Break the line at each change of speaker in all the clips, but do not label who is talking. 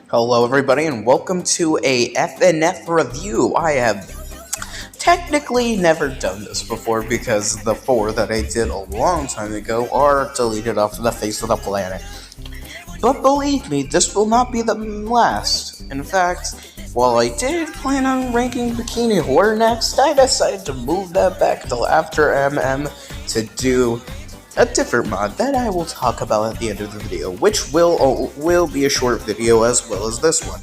Hello, everybody, and welcome to a FNF review. I have technically never done this before because the four that I did a long time ago are deleted off the face of the planet. But believe me, this will not be the last. In fact, while I did plan on ranking Bikini Horror next, I decided to move that back till after MM to do a different mod that I will talk about at the end of the video, which will be a short video as well as this one.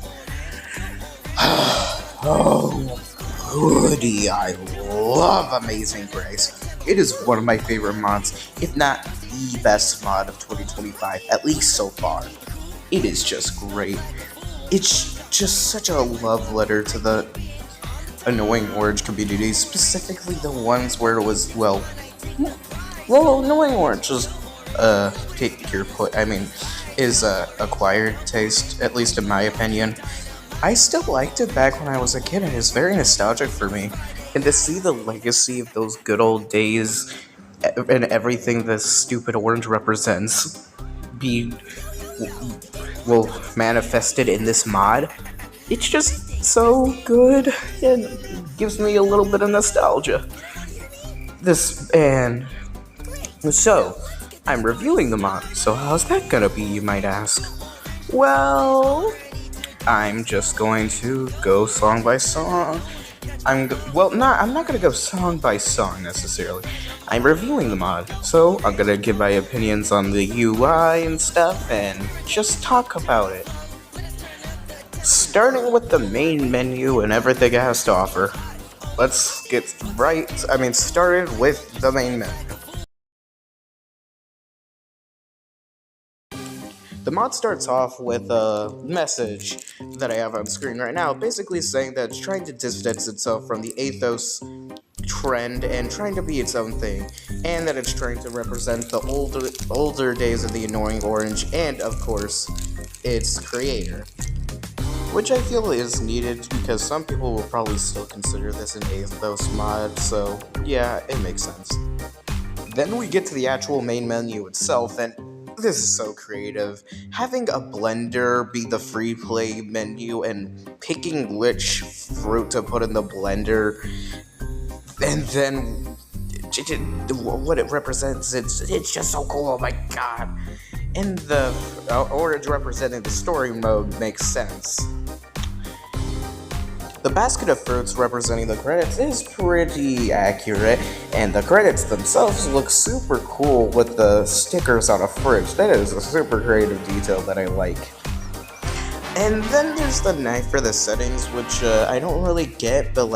Oh, goody, I love Amazing Grace. It is one of my favorite mods, if not the best mod of 2025, at least so far. It is just great. It's just such a love letter to the Annoying Orange community, specifically the ones where it was, Annoying Orange is, take your put, is acquired taste, at least in my opinion. I still liked it back when I was a kid, and it's very nostalgic for me. And to see the legacy of those good old days and everything the stupid orange represents be, manifested in this mod, it's just so good and gives me a little bit of nostalgia. So, I'm reviewing the mod, so how's that gonna be, you might ask? Well, I'm just going to go song by song. I'm not gonna go song by song necessarily. I'm reviewing the mod, so I'm gonna give my opinions on the UI and stuff and just talk about it. Starting with the main menu and everything it has to offer. Let's get started with the main menu. The mod starts off with a message that I have on screen right now, basically saying that it's trying to distance itself from the Athos trend and trying to be its own thing, and that it's trying to represent the older days of the Annoying Orange and, of course, its creator. Which I feel is needed because some people will probably still consider this an Athos mod, so yeah, it makes sense. Then we get to the actual main menu itself, and this is so creative. Having a blender be the free play menu and picking which fruit to put in the blender, and then what it represents, it's just so cool, oh my god. And the orange representing the story mode makes sense. The basket of fruits representing the credits is pretty accurate, and the credits themselves look super cool with the stickers on a fridge. That is a super creative detail that I like. And then there's the knife for the settings, which I don't really get, but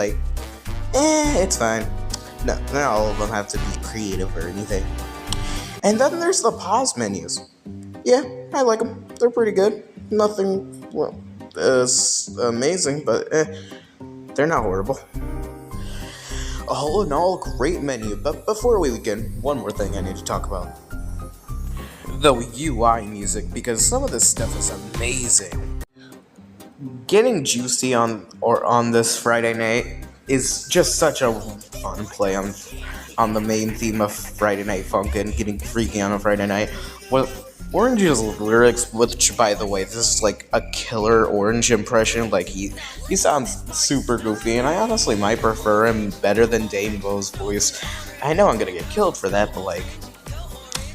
it's fine. No, not all of them have to be creative or anything. And then there's the pause menus. Yeah, I like them. They're pretty good. Nothing, amazing, but they're not horrible. All in all, great menu. But before we begin, one more thing I need to talk about. The UI music, because some of this stuff is amazing. Getting juicy on this Friday night is just such a fun play on the main theme of Friday Night Funkin', getting freaky on a Friday night. Orange's lyrics, which, by the way, this is like a killer Orange impression. He sounds super goofy, and I honestly might prefer him better than Dame Bo's voice. I know I'm gonna get killed for that, but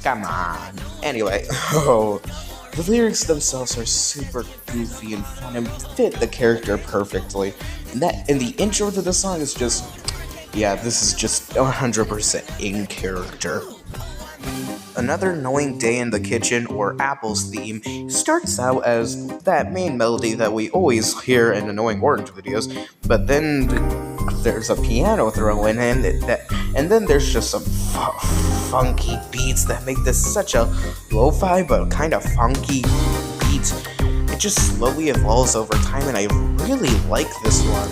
come on. Anyway, the lyrics themselves are super goofy and fun and fit the character perfectly. And the intro to the song is just, this is just 100% in character. Another Annoying Day in the Kitchen, or Apple's theme, starts out as that main melody that we always hear in Annoying Orange videos, but then there's a piano throw in, and then there's just some funky beats that make this such a lo-fi but kind of funky beat. It just slowly evolves over time, and I really like this one.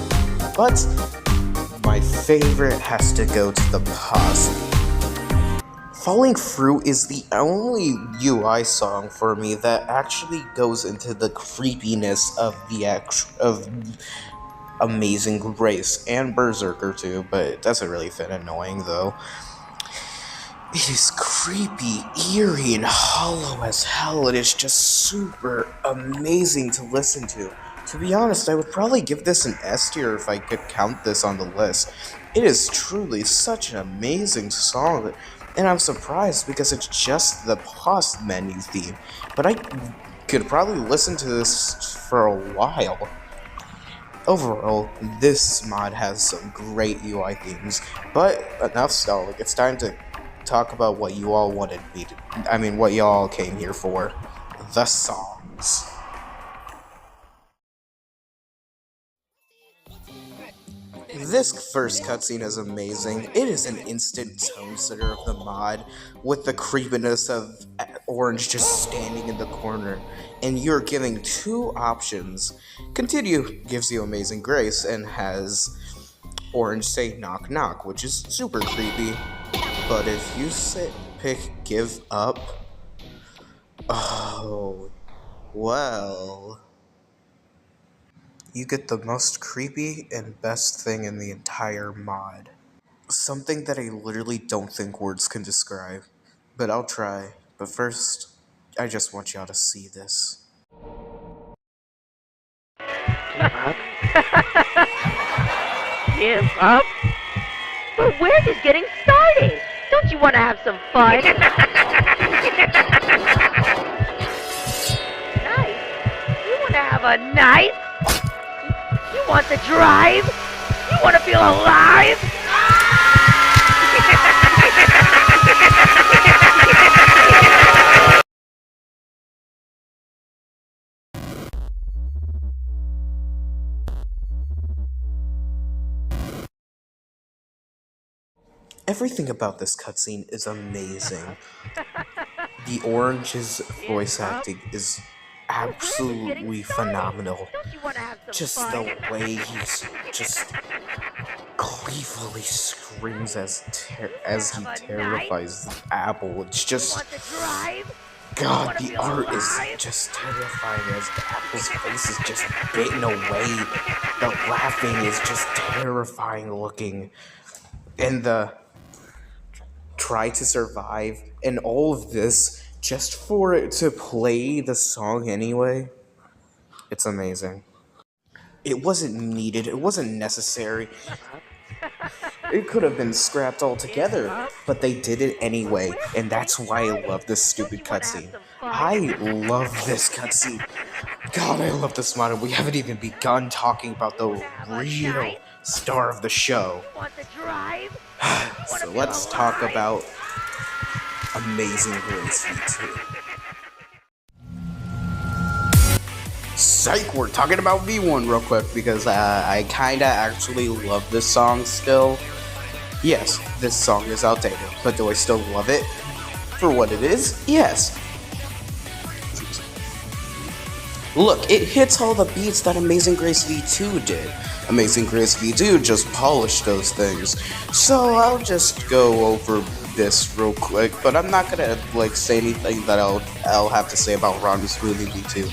But my favorite has to go to the pause. Falling Fruit is the only UI song for me that actually goes into the creepiness of of Amazing Grace and Berserker too, but it doesn't really fit Annoying though. It is creepy, eerie, and hollow as hell. It is just super amazing to listen to. To be honest, I would probably give this an S tier if I could count this on the list. It is truly such an amazing song, and I'm surprised because it's just the pause menu theme. But I could probably listen to this for a while. Overall, this mod has some great UI themes, but enough stalling. It's time to talk about what you all wanted me to. What you all came here for. The songs. This first cutscene is amazing. It is an instant tone setter of the mod, with the creepiness of Orange just standing in the corner, and you're giving two options. Continue gives you Amazing Grace and has Orange say knock knock, which is super creepy. But if you pick give up, oh, well. You get the most creepy and best thing in the entire mod. Something that I literally don't think words can describe. But I'll try. But first, I just want y'all to see this.
Give up? Give up? But we're just getting started. Don't you want to have some fun? Nice. You want to have a nice? You want to drive? You want to feel alive?
Everything about this cutscene is amazing. The Orange's voice acting is absolutely phenomenal. Just the way he's just gleefully screams as he terrifies Apple. It's just, God, the art is just terrifying as Apple's face is just bitten away. The laughing is just terrifying looking. And the try to survive and all of this just for it to play the song anyway. It's amazing. It wasn't needed, it wasn't necessary. It could have been scrapped altogether, but they did it anyway, and that's why I love this stupid cutscene. I love this cutscene. God, I love this mod, and we haven't even begun talking about the real star of the show. So let's talk about Amazing Grace V2. Psych, we're talking about V1 real quick because I kinda actually love this song still. Yes, this song is outdated, but do I still love it for what it is? Yes. Look, it hits all the beats that Amazing Grace V2 did. Amazing Grace V2 just polished those things. So I'll just go over this real quick, but I'm not gonna say anything that I'll have to say about Ron Smoothie V2.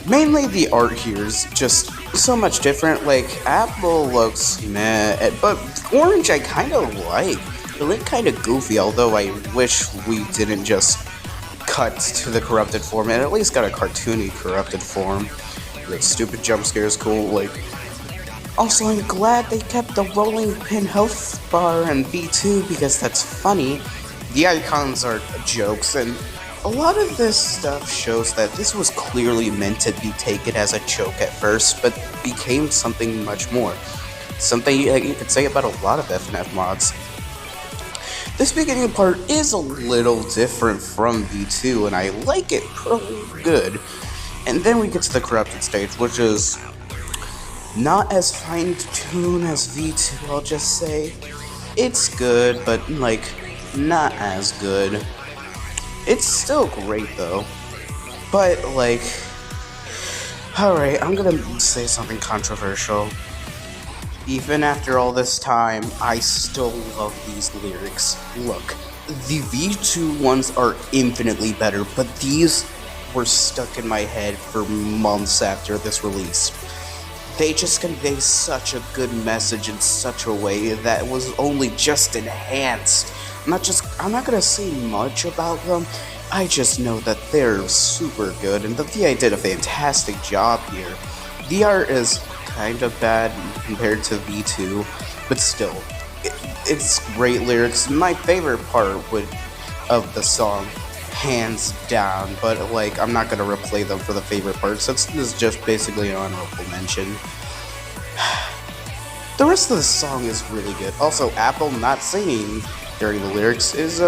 Mainly the art here is just so much different. Apple looks meh, but Orange I kinda like. It looked kinda goofy, although I wish we didn't just cut to the corrupted form, and at least got a cartoony corrupted form. The stupid jump scare is cool, Also, I'm glad they kept the rolling pin health bar in V2 because that's funny. The icons are jokes, and a lot of this stuff shows that this was clearly meant to be taken as a joke at first, but became something much more. Something you could say about a lot of FNF mods. This beginning part is a little different from V2, and I like it pretty good. And then we get to the corrupted stage, which is not as fine-tuned as V2, I'll just say. It's good, but, not as good. It's still great, though. But, alright, I'm gonna say something controversial. Even after all this time, I still love these lyrics. Look, the V2 ones are infinitely better, but these were stuck in my head for months after this release. They just convey such a good message in such a way that was only just enhanced I'm not gonna say much about them. I just know that they're super good, and the VI did a fantastic job here. The art is kind of bad compared to V2, but still, it's great lyrics. My favorite part of the song, hands down, but like I'm not gonna replay them for the favorite parts. This is just basically an honorable mention. The rest of the song is really good. Also, Apple not singing during the lyrics is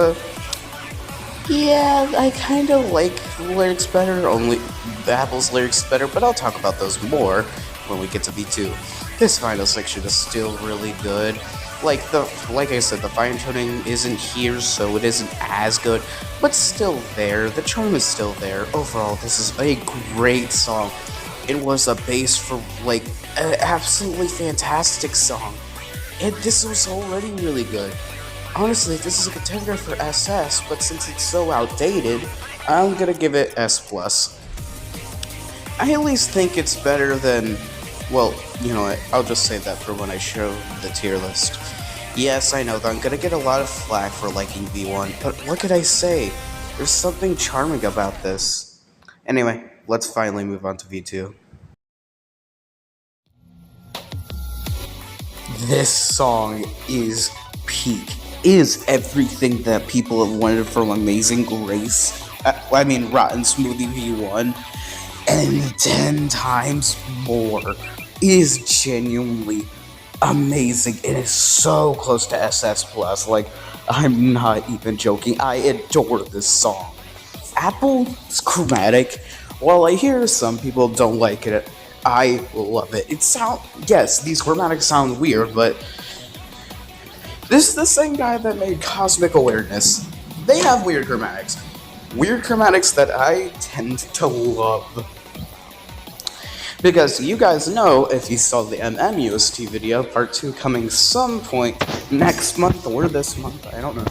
yeah, I kind of like the lyrics better. Only Apple's lyrics better, but I'll talk about those more when we get to V2. This final section is still really good. Like I said, the fine tuning isn't here, so it isn't as good, but still there. The charm is still there. Overall, this is a great song. It was a base for like an absolutely fantastic song. This was already really good. Honestly, this is a contender for SS, but since it's so outdated, I'm gonna give it S+. I at least think it's better than, well, you know what, I'll just say that for when I show the tier list. Yes, I know that I'm gonna get a lot of flack for liking V1, but what could I say? There's something charming about this. Anyway, let's finally move on to V2. This song is peak. Is everything that people have wanted from Amazing Grace. Rotten Smoothie V1, and 10 times more. It is genuinely amazing. It is so close to SS+. Like, I'm not even joking. I adore this song. Apple's chromatic, while I hear some people don't like it, I love it. Yes, these chromatics sound weird, but this is the same guy that made Cosmic Awareness. They have weird chromatics. Weird chromatics that I tend to love. Because you guys know, if you saw the MMUST video, part 2 coming some point next month or this month, I don't know.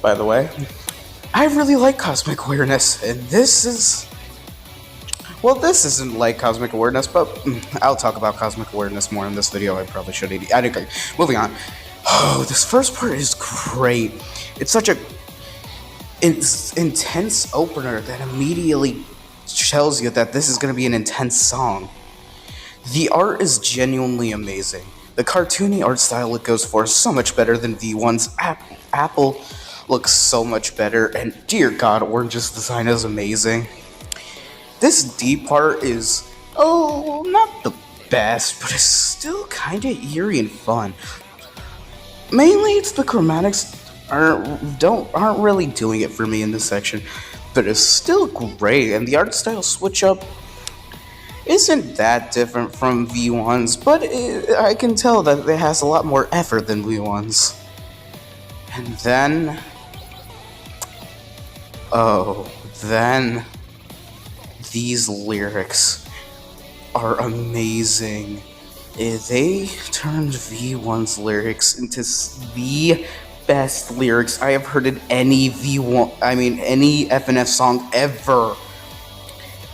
By the way, I really like Cosmic Awareness, and this isn't like Cosmic Awareness, but I'll talk about Cosmic Awareness more in this video. I probably should. Anyway, moving on. Oh, this first part is great. It's such a intense opener that immediately tells you that this is going to be an intense song. The art is genuinely amazing. The cartoony art style it goes for is so much better than V1's. Apple looks so much better, and dear God, Orange's design is amazing. This D part is, not the best, but it's still kinda eerie and fun. Mainly it's the chromatics aren't really doing it for me in this section, but it's still great, and the art style switch up isn't that different from V1's, but I can tell that it has a lot more effort than V1's. And then these lyrics are amazing. They turned V1's lyrics into the best lyrics I have heard in any any FNF song ever.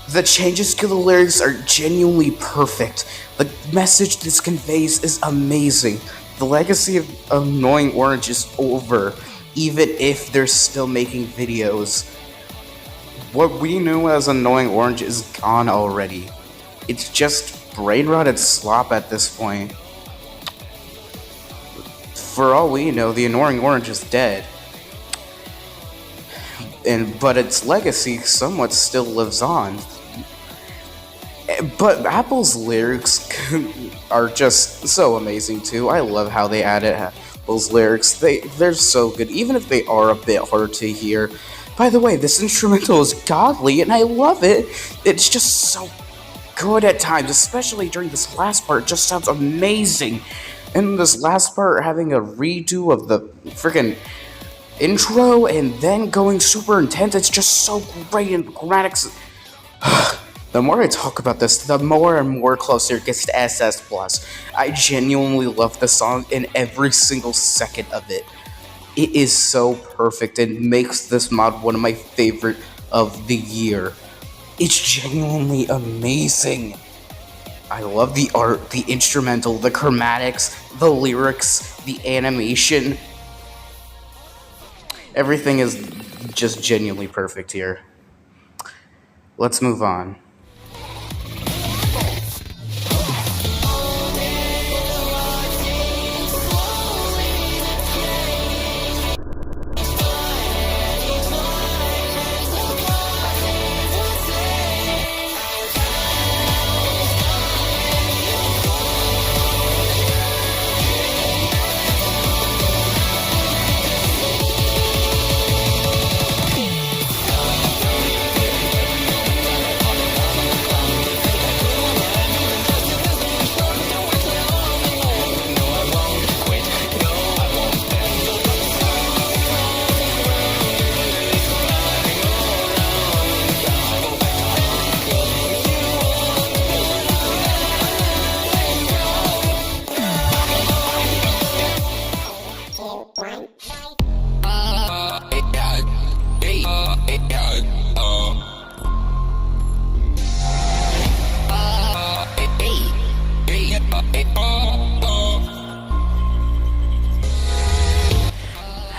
The changes to the lyrics are genuinely perfect. The message this conveys is amazing. The legacy of Annoying Orange is over, even if they're still making videos. What we knew as Annoying Orange is gone already. It's just brain-rotted slop at this point. For all we know, the Annoying Orange is dead. But its legacy somewhat still lives on. But Apple's lyrics are just so amazing too. I love how they added those lyrics. They're so good, even if they are a bit hard to hear. By the way, this instrumental is godly, and I love it. It's just so good at times, especially during this last part. It just sounds amazing. And this last part, having a redo of the freaking intro and then going super intense, it's just so great. And chromatics. The more I talk about this, the more and more closer it gets to SS+. I genuinely love the song and every single second of it. It is so perfect and makes this mod one of my favorite of the year. It's genuinely amazing. I love the art, the instrumental, the chromatics, the lyrics, the animation. Everything is just genuinely perfect here. Let's move on.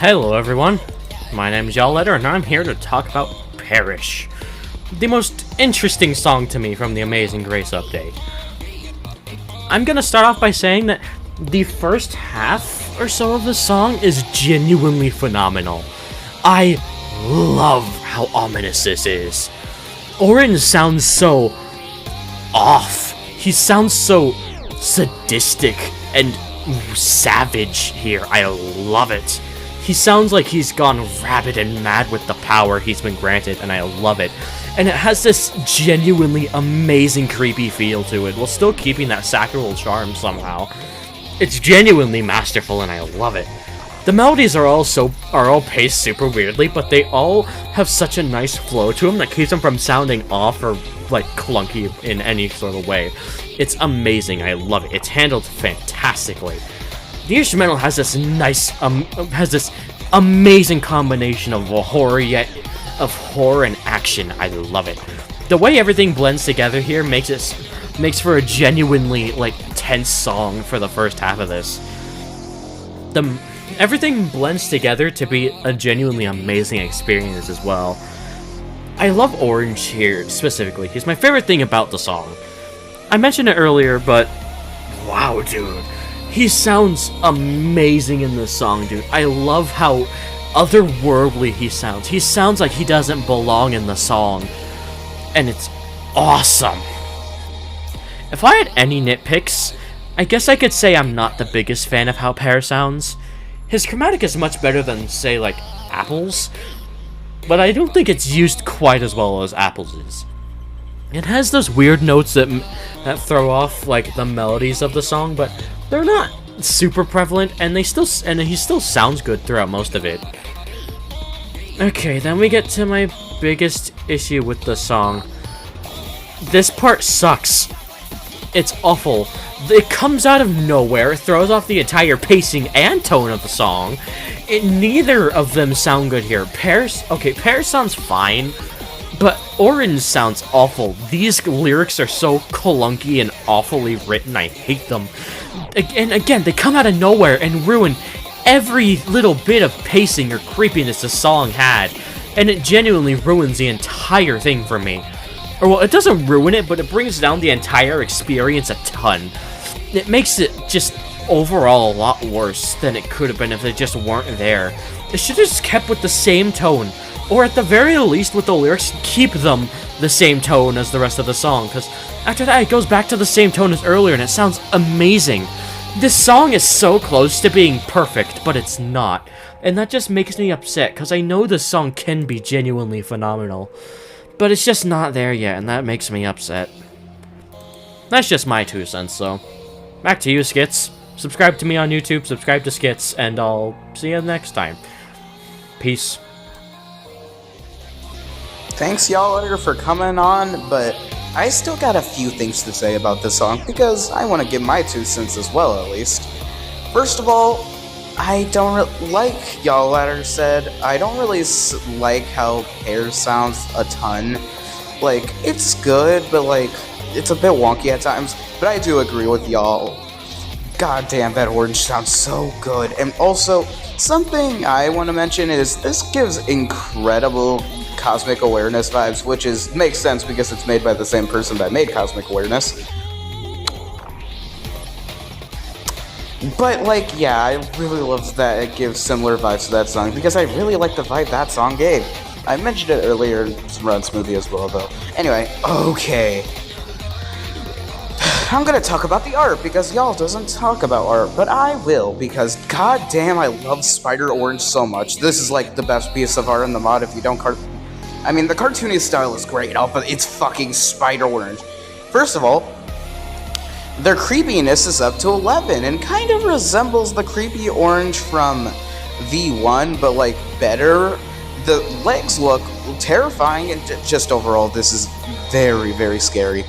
Hello everyone, my name is Yaletter and I'm here to talk about Perish, the most interesting song to me from the Amazing Grace update. I'm gonna start off by saying that the first half or so of the song is genuinely phenomenal. I love how ominous this is. Auron sounds so off. He sounds so sadistic and savage here. I love it. He sounds like he's gone rabid and mad with the power he's been granted, and I love it. And it has this genuinely amazing creepy feel to it, while still keeping that sacral charm somehow. It's genuinely masterful, and I love it. The melodies are all paced super weirdly, but they all have such a nice flow to them that keeps them from sounding off or like clunky in any sort of way. It's amazing. I love it. It's handled fantastically. The instrumental has this amazing combination of horror and action. I love it. The way everything blends together here makes for a genuinely tense song for the first half of this. Everything blends together to be a genuinely amazing experience as well. I love Orange here specifically. He's my favorite thing about the song. I mentioned it earlier, but wow, dude. He sounds amazing in this song, dude. I love how otherworldly he sounds. He sounds like he doesn't belong in the song. And it's awesome. If I had any nitpicks, I guess I could say I'm not the biggest fan of how Pear sounds. His chromatic is much better than, say, Apple's. But I don't think it's used quite as well as Apple's is. It has those weird notes that throw off, the melodies of the song, but they're not super prevalent, and he still sounds good throughout most of it. Okay, then we get to my biggest issue with the song. This part sucks. It's awful. It comes out of nowhere, throws off the entire pacing and tone of the song. Neither of them sound good here. Pear sounds fine, but Orange sounds awful. These lyrics are so clunky and awfully written, I hate them. And again, they come out of nowhere and ruin every little bit of pacing or creepiness the song had. And it genuinely ruins the entire thing for me. Or, well, it doesn't ruin it, but it brings down the entire experience a ton. It makes it just overall a lot worse than it could have been if they just weren't there. It should have just kept with the same tone. Or at the very least, with the lyrics, keep them the same tone as the rest of the song, because after that, it goes back to the same tone as earlier, and it sounds amazing. This song is so close to being perfect, but it's not, and that just makes me upset, because I know this song can be genuinely phenomenal, but it's just not there yet, and that makes me upset. That's just my 2 cents, though. Back to you, Skits. Subscribe to me on YouTube, subscribe to Skits, and I'll see you next time. Peace.
Thanks, Yaletter, for coming on, but I still got a few things to say about this song, because I want to give my 2 cents as well, at least. First of all, I don't like Yaletter said, I don't really like how Pear sounds a ton. It's good, but, it's a bit wonky at times, but I do agree with y'all. God damn, that orange sounds so good. And also, something I want to mention is this gives incredible Cosmic Awareness vibes, which makes sense because it's made by the same person that made Cosmic Awareness. But, like, yeah, I really love that it gives similar vibes to that song, because I really like the vibe that song gave. I mentioned it earlier in Run Smoothie as well, though. Anyway, okay. I'm gonna talk about the art, because y'all doesn't talk about art, but I will, because goddamn, I love Spider Orange so much. This is, like, the best piece of art in the mod if you don't I mean, the cartoony style is great, but it's fucking Spider Orange. First of all, their creepiness is up to 11 and kind of resembles the creepy orange from V1, but like better. The legs look terrifying, and just overall, this is very, very scary.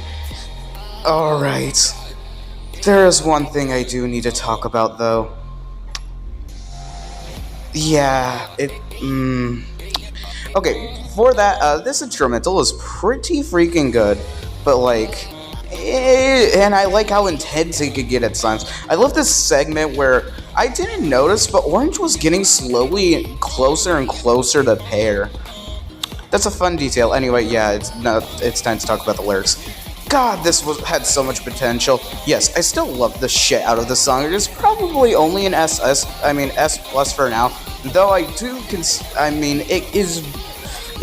Alright. There is one thing I do need to talk about, though. Yeah, Okay, for that, this instrumental is pretty freaking good, but like, and I like how intense it could get at times. I love this segment where I didn't notice, but Orange was getting slowly closer and closer to Pear. That's a fun detail. Anyway, yeah, it's time to talk about the lyrics. God, this had so much potential. Yes, I still love the shit out of the song. It is probably only an S+ for now. Though I do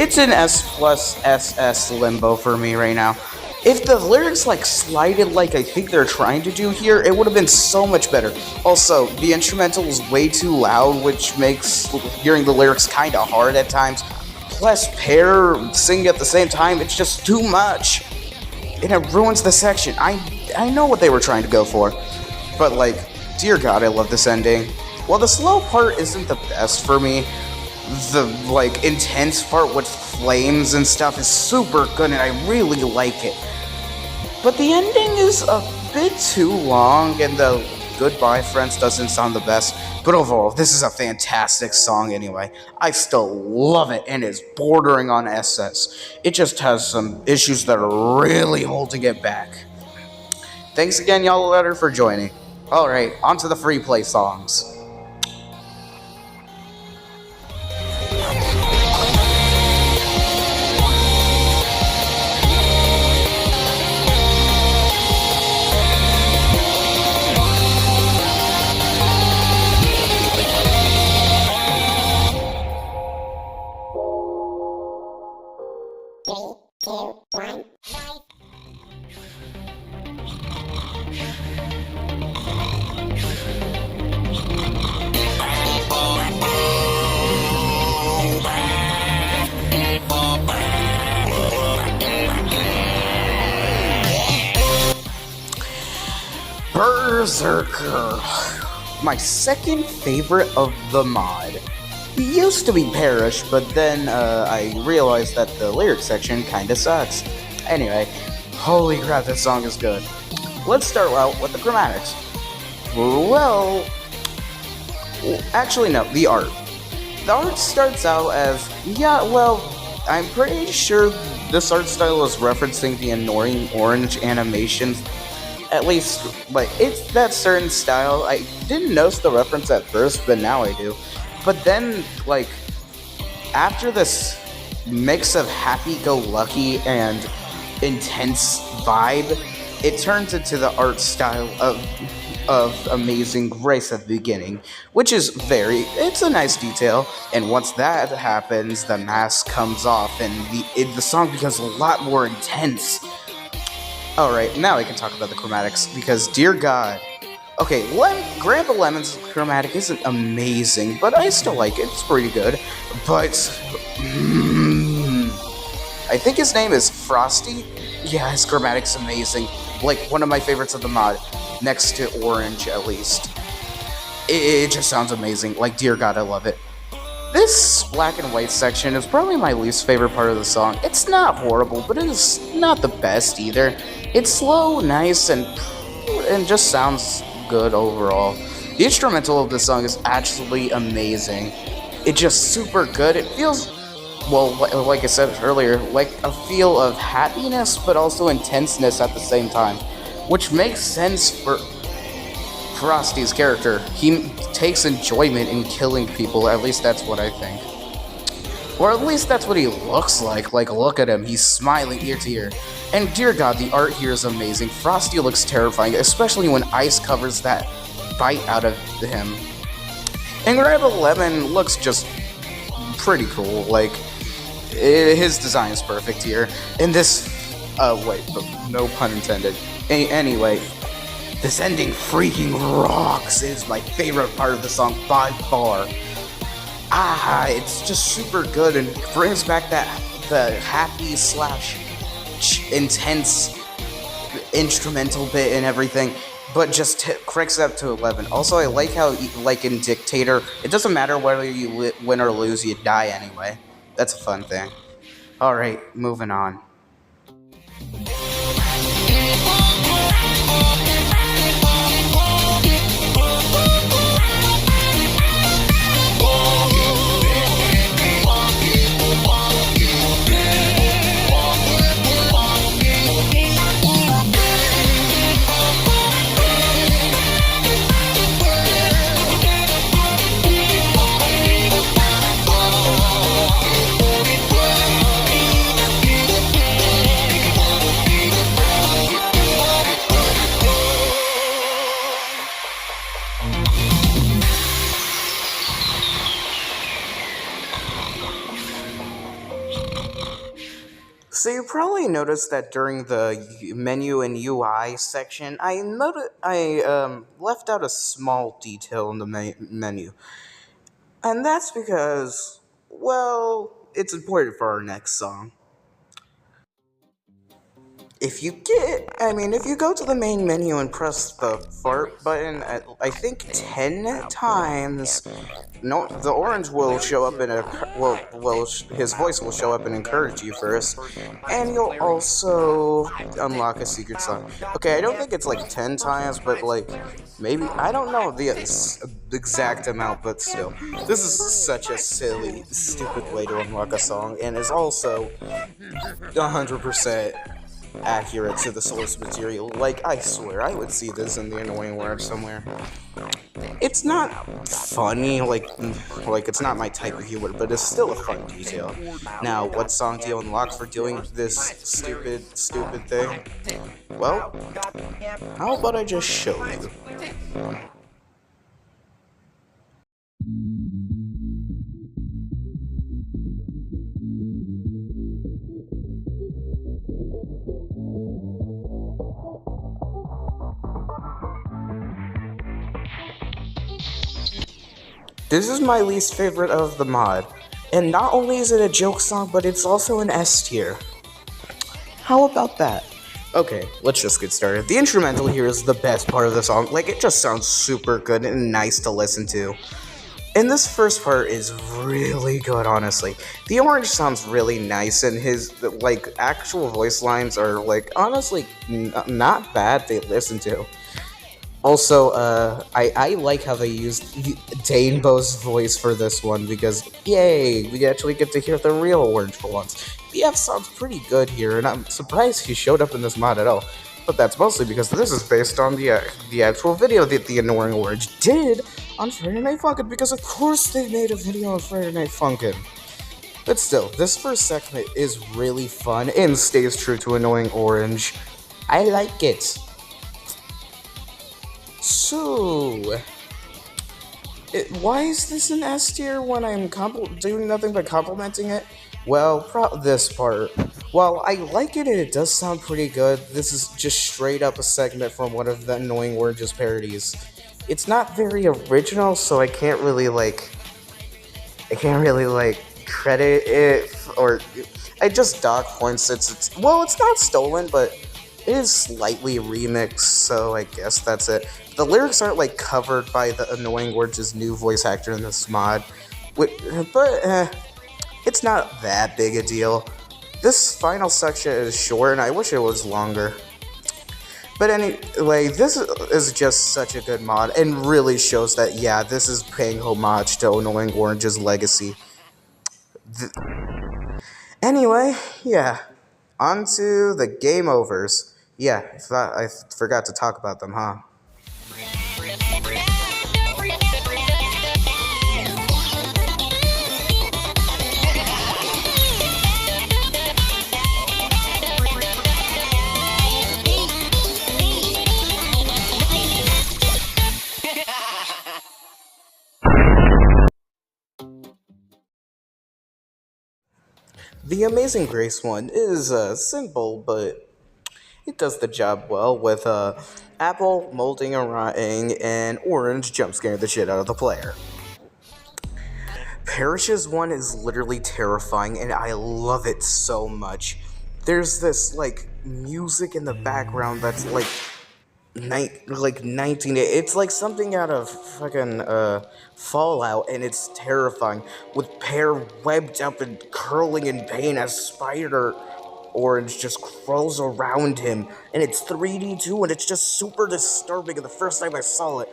it's an S+SS limbo for me right now. If the lyrics like slided like I think they're trying to do here, it would have been so much better. Also, the instrumental is way too loud, which makes hearing the lyrics kind of hard at times. Plus, Pear singing at the same time, it's just too much. And it ruins the section. I know what they were trying to go for. But like, dear God, I love this ending. While the slow part isn't the best for me, the like intense part with flames and stuff is super good and I really like it. But the ending is a bit too long and the Goodbye Friends doesn't sound the best. But overall, this is a fantastic song anyway. I still love it and it's bordering on SS. It just has some issues that are really holding it back. Thanks again, y'all letter, for joining. Alright, on to the free play songs. Berserker. My second favorite of the mod. He used to be Parrish, but then I realized that the lyric section kinda sucks. Anyway, holy crap, this song is good. Let's start out with the chromatics. Well, actually no, the art. The art starts out as, I'm pretty sure this art style is referencing the annoying orange animations. At least, like, it's that certain style. I didn't notice the reference at first, but now I do. But then, like, after this mix of happy-go-lucky and intense vibe, it turns into the art style of Amazing Grace at the beginning, which is it's a nice detail. And once that happens, the mask comes off, and the song becomes a lot more intense. Alright, now I can talk about the chromatics, because dear God. Okay, Grandpa Lemon's chromatic isn't amazing, but I still like it. It's pretty good. But, I think his name is Frosty? Yeah, his chromatic's amazing. Like, one of my favorites of the mod. Next to Orange, at least. It just sounds amazing. Like, dear God, I love it. This black and white section is probably my least favorite part of the song. It's not horrible, but it is not the best either. It's slow, nice, and just sounds good overall. The instrumental of this song is actually amazing. It's just super good. It feels, well, like I said earlier, like a feel of happiness, but also intenseness at the same time, which makes sense Frosty's character. He takes enjoyment in killing people, at least that's what I think. Or at least that's what he looks like. Like, look at him, he's smiling ear to ear. And dear god, the art here is amazing. Frosty looks terrifying, especially when ice covers that bite out of him. And Rabbit Lemon looks just pretty cool. Like, his design is perfect here. And this, wait, no pun intended. Anyway, this ending freaking rocks. It is my favorite part of the song by far. It's just super good and brings back the happy / intense instrumental bit and everything, but just cranks it up to 11. Also, I like how, like in Dictator, it doesn't matter whether you win or lose, you die anyway. That's a fun thing. Alright, moving on. So you probably noticed that during the menu and UI section, I left out a small detail in the menu. And that's because, well, it's important for our next song. If you go to the main menu and press the fart button, I think 10 times, no, the orange will show up his voice will show up and encourage you first, and you'll also unlock a secret song. Okay, I don't think it's like 10 times, but like, maybe, I don't know the exact amount, but still. This is such a silly, stupid way to unlock a song, and is also 100% accurate to the source material. Like, I swear, I would see this in the Annoying Word somewhere. It's not funny, like it's not my type of humor, but it's still a fun detail. Now, what song do you unlock for doing this stupid thing? Well, how about I just show you? This is my least favorite of the mod, and not only is it a joke song, but it's also an S tier. How about that? Okay, let's just get started. The instrumental here is the best part of the song. Like, it just sounds super good and nice to listen to. And this first part is really good, honestly. The orange sounds really nice, and his, like, actual voice lines are, like, honestly, not bad to listen to. Also, I like how they used Danebo's voice for this one, because, yay, we actually get to hear the real Orange for once. BF sounds pretty good here, and I'm surprised he showed up in this mod at all. But that's mostly because this is based on the actual video that the Annoying Orange did on Friday Night Funkin', because of course they made a video on Friday Night Funkin'. But still, this first segment is really fun and stays true to Annoying Orange. I like it. So, why is this an S tier when I'm doing nothing but complimenting it? Well, this part. While I like it and it does sound pretty good, this is just straight up a segment from one of the Annoying Orange's parodies. It's not very original, so I can't really credit it, or I just dock points. It's not stolen, but it is slightly remixed, so I guess that's it. The lyrics aren't like covered by the Annoying Orange's new voice actor in this mod, but it's not that big a deal. This final section is short, and I wish it was longer. But anyway, this is just such a good mod, and really shows that, yeah, this is paying homage to Annoying Orange's legacy. Anyway, yeah, on to the game overs. Yeah, I forgot to talk about them, huh? The Amazing Grace one is simple, but it does the job well with apple molding and rotting and orange jump scaring the shit out of the player. Parrish's one is literally terrifying, and I love it so much. There's this like music in the background that's like like 19. It's like something out of fucking Fallout, and it's terrifying. With Pear webbed up and curling in pain as Spider Orange just crawls around him, and it's 3D too, and it's just super disturbing. And the first time I saw it,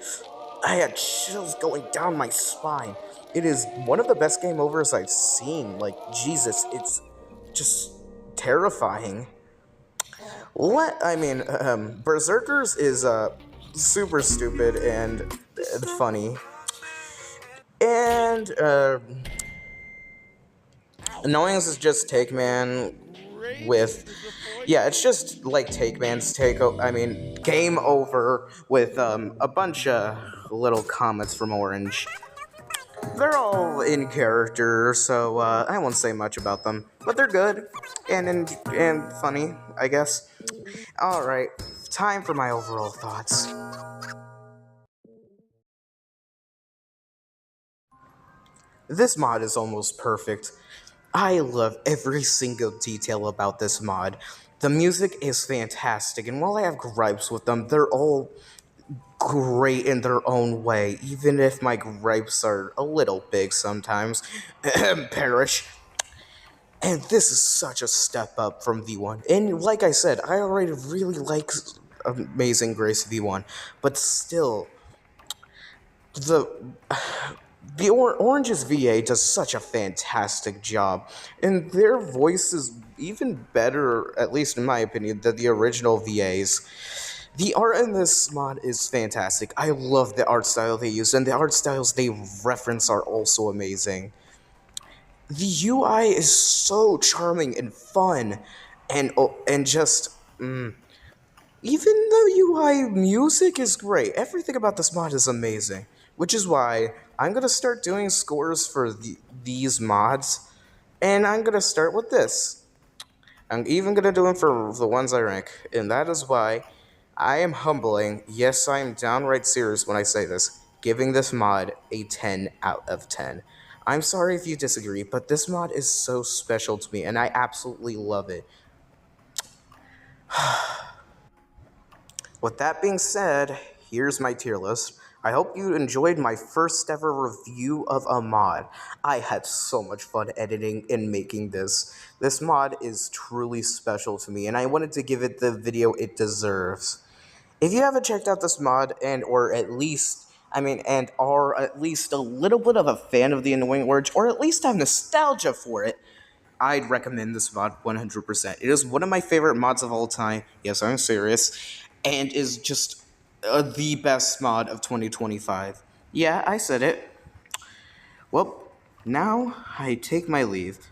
I had chills going down my spine. It is one of the best game overs I've seen. Like, Jesus, it's just terrifying. Berserkers is super stupid and funny. And Annoyance is just Take Man with, yeah, it's just like Take Man's Game Over with a bunch of little comments from Orange. They're all in character, so I won't say much about them, but they're good and funny, I guess. All right, time for my overall thoughts. This mod is almost perfect. I love every single detail about this mod. The music is fantastic, and while I have gripes with them, they're all great in their own way, even if my gripes are a little big sometimes. Perish. And this is such a step up from V1. And like I said, I already really like Amazing Grace V1, but still, the Orange's VA does such a fantastic job, and their voice is even better, at least in my opinion, than the original VAs. The art in this mod is fantastic. I love the art style they use, and the art styles they reference are also amazing. The UI is so charming and fun, and just even the UI music is great. Everything about this mod is amazing, which is why I'm gonna start doing scores for these mods, and I'm gonna start with this. I'm even gonna do them for the ones I rank, and that is why I am humbling, yes, I am downright serious when I say this, giving this mod a 10 out of 10. I'm sorry if you disagree, but this mod is so special to me, and I absolutely love it. With that being said, here's my tier list. I hope you enjoyed my first ever review of a mod. I had so much fun editing and making this. This mod is truly special to me, and I wanted to give it the video it deserves. If you haven't checked out this mod and are at least a little bit of a fan of the Annoying Orange, or at least have nostalgia for it, I'd recommend this mod 100%. It is one of my favorite mods of all time. Yes, I'm serious. And is just the best mod of 2025. Yeah, I said it. Well, now I take my leave.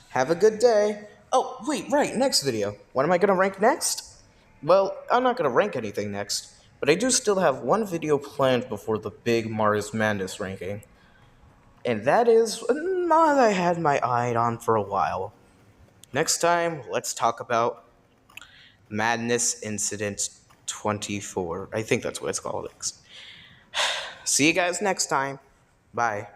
Have a good day. Oh, wait, right, next video. What am I going to rank next? Well, I'm not going to rank anything next, but I do still have one video planned before the big Mario's Madness ranking. And that is a mod I had my eye on for a while. Next time, let's talk about Madness Incident 24. I think that's what it's called. See you guys next time. Bye.